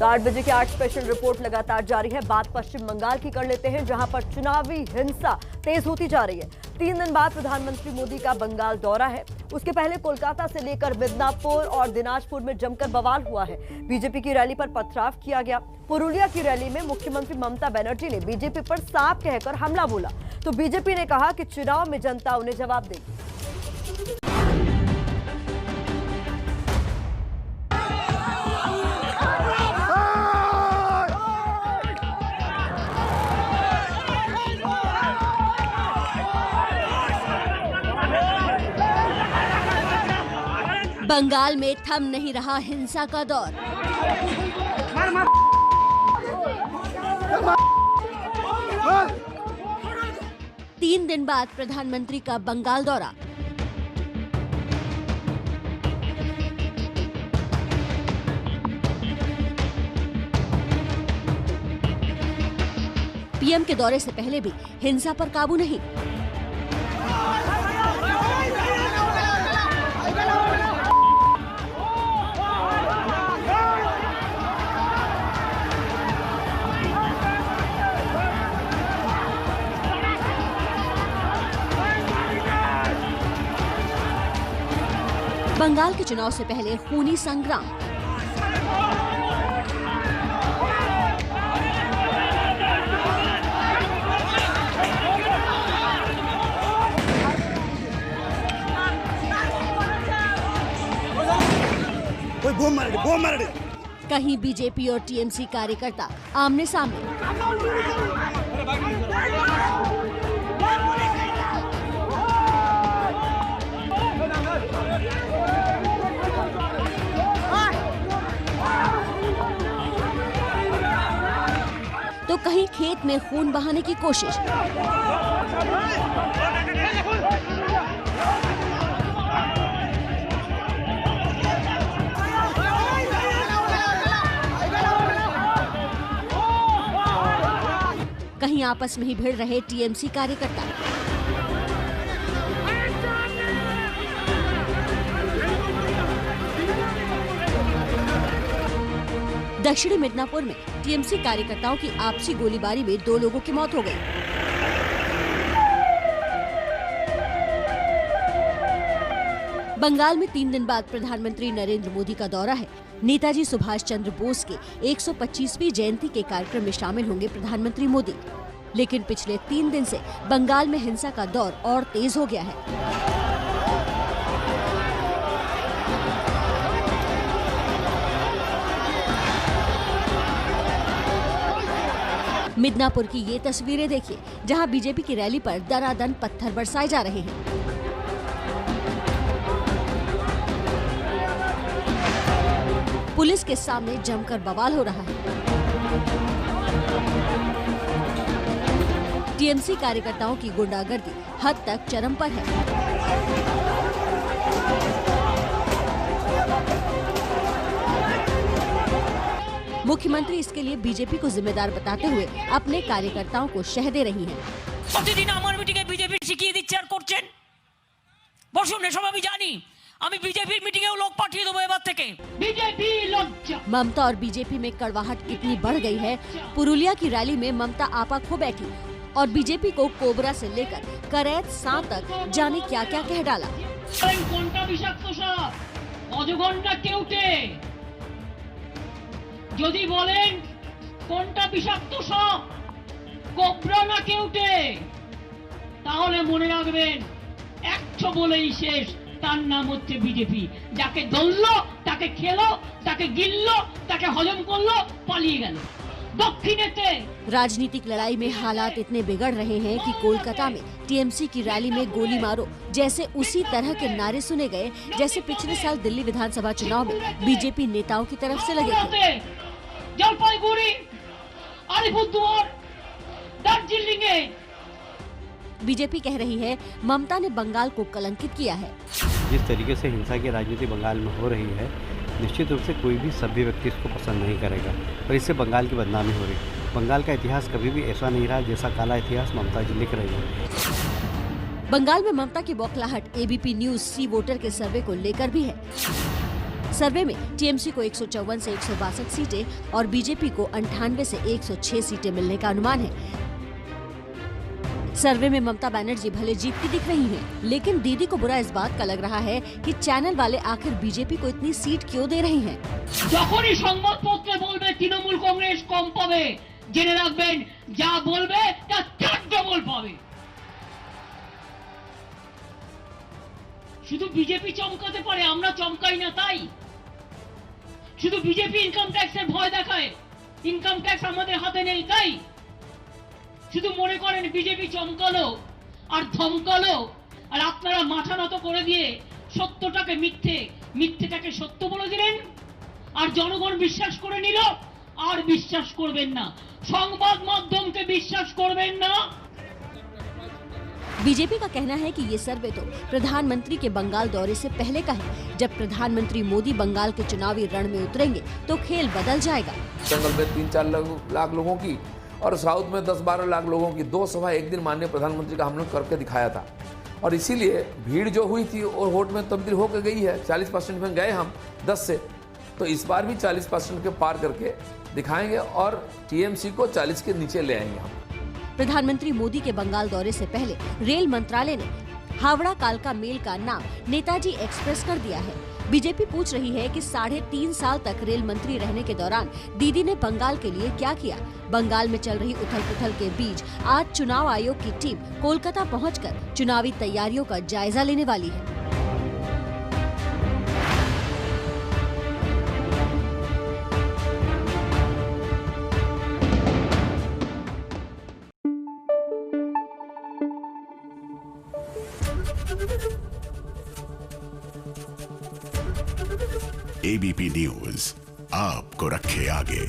तो 8 बजे की 8 स्पेशल रिपोर्ट लगातार जारी है। बात पश्चिम बंगाल की कर लेते हैं, जहां पर चुनावी हिंसा तेज होती जा रही है। 3 दिन बाद प्रधानमंत्री मोदी का बंगाल दौरा है। उसके पहले कोलकाता से लेकर मिदनापुर और दिनाजपुर में जमकर बवाल हुआ है। बीजेपी की रैली पर पथराव किया गया। पुरुलिया की रैली में मुख्यमंत्री ममता बनर्जी ने बीजेपी पर साफ कहकर हमला बोला, तो बीजेपी ने कहा कि चुनाव में जनता उन्हें जवाब देगी। बंगाल में थम नहीं रहा हिंसा का दौर। तीन दिन बाद प्रधानमंत्री का बंगाल दौरा। पीएम के दौरे से पहले भी हिंसा पर काबू नहीं। बंगाल के चुनाव से पहले खूनी संग्राम। बम मार दे। कहीं बीजेपी और टीएमसी कार्यकर्ता आमने सामने। तो कहीं खेत में खून बहाने की कोशिश। कहीं आपस में ही भिड़ रहे टीएमसी कार्यकर्ता। दक्षिणी मिदनापुर में टीएमसी कार्यकर्ताओं की आपसी गोलीबारी में 2 लोगों की मौत हो गई। बंगाल में 3 दिन बाद प्रधानमंत्री नरेंद्र मोदी का दौरा है। नेताजी सुभाष चंद्र बोस के 125वीं जयंती के कार्यक्रम में शामिल होंगे प्रधानमंत्री मोदी। लेकिन पिछले 3 दिन से बंगाल में हिंसा का दौर और तेज हो गया है। मिदनापुर की ये तस्वीरें देखिए, जहां बीजेपी की रैली पर दनादन पत्थर बरसाए जा रहे हैं। पुलिस के सामने जमकर बवाल हो रहा है। टीएमसी कार्यकर्ताओं की गुंडागर्दी हद तक चरम पर है। मुख्यमंत्री इसके लिए बीजेपी को जिम्मेदार बताते हुए अपने कार्यकर्ताओं को शह दे रही हैं। প্রতিদিন আমার মিটিংয়ে বিজেপি শিখিয়ে দিচ্ছে আর করছেন। বসুন, এসব আমি জানি। আমি বিজেপির মিটিংয়েও লোক পাঠিয়ে দেবো এবার থেকে। বিজেপি লজ্জা। ममता और बीजेपी में कड़वाहट कितनी बढ़ गई है। पुरुलिया की रैली में ममता आपा खो बैठी और बीजेपी को कोबरा से लेकर करैत सांप तक जाने क्या क्या कह डाला। কোনটা বিষাক্ত সাপ? অজগর না কেউটে? যদি বলেন কোনটা বিষাক্ত সাপ, কোবরা না কেউটে, তাহলে মনে রাখবেন 100 বলেই শেষ। তার নাম হচ্ছে বিজেপি। যাকে ধরলো, তাকে খেলো, তাকে গিললো, তাকে হজম করলো, পালিয়ে গেল। দক্ষিণেতে राजनीतिक लड़ाई में हालात इतने बिगड़ रहे हैं कि कोलकाता में टीएमसी की रैली में गोली मारो जैसे उसी तरह के नारे सुने गए जैसे पिछले साल दिल्ली विधानसभा चुनाव में बीजेपी नेताओं की तरफ से लगे थे। जलपाईगुड़ी, अलीपुरदुआर, दार्जिलिंगे। बीजेपी कह रही है ममता ने बंगाल को कलंकित किया है। जिस तरीके से हिंसा की राजनीति बंगाल में हो रही है, निश्चित रूप से कोई भी सभ्य व्यक्ति इसको पसंद नहीं करेगा और इससे बंगाल की बदनामी हो रही है। बंगाल का इतिहास कभी भी ऐसा नहीं रहा जैसा काला इतिहास ममता जी लिख रही है। बंगाल में ममता की बौखलाहट एबीपी न्यूज सी वोटर के सर्वे को लेकर भी है। सर्वे में टीएमसी को 154 से 162 सीटें और बीजेपी को 98 से 106 सीटें मिलने का अनुमान है। सर्वे में ममता बनर्जी भले जीतती दिख रही हैं, लेकिन दीदी को बुरा इस बात का लग रहा है कि चैनल वाले आखिर बीजेपी को इतनी सीट क्यों दे रहे हैं। যখনই সংবাদপত্রে বলবে তৃণমূল কংগ্রেস কম পাবে, জেনে রাখবেন যা বলবে তার 4 ডবল পাবে। শুধু বিজেপি চমকাতে পারে, আমরা চমকাই না তাই? শুধু বিজেপি ইনকাম ট্যাক্সের ভয় দেখায়, ইনকাম ট্যাক্স আমাদের হাতে নেই তাই? শুধু মনে করেন বিজেপি চমকালো আর ধমকালো আর আপনারা মাথা নত করে দিয়ে সত্যটাকে মিথ্যে, মিথ্যেটাকে সত্য বলে দিলেন আর জনগণ বিশ্বাস করে নিল। আর বিশ্বাস করবেন না, সংবাদ মাধ্যমকে বিশ্বাস করবেন না। बीजेपी का कहना है कि ये सर्वे तो प्रधानमंत्री के बंगाल दौरे से पहले का है। जब प्रधानमंत्री मोदी बंगाल के चुनावी रण में उतरेंगे तो खेल बदल जाएगा। जंगल में 3-4 लाख लोगों की और साउथ में 10-12 लाख लोगों की 2 सभा एक दिन माननीय प्रधानमंत्री का हम लोग करके दिखाया था और इसीलिए भीड़ जो हुई थी और वोट में तब्दील होकर गई है। 40% में गए हम 10 से, तो इस बार भी 40% के पार करके दिखाएंगे और टीएमसी को 40 के नीचे ले आएंगे हम। प्रधानमंत्री मोदी के बंगाल दौरे से पहले रेल मंत्रालय ने हावड़ा कालका मेल का नाम नेताजी एक्सप्रेस कर दिया है। बीजेपी पूछ रही है कि 3.5 साल तक रेल मंत्री रहने के दौरान दीदी ने बंगाल के लिए क्या किया। बंगाल में चल रही उथल-पुथल के बीच आज चुनाव आयोग की टीम कोलकाता पहुंचकर चुनावी तैयारियों का जायजा लेने वाली है। एबीपी न्यूज आपको रखे आगे।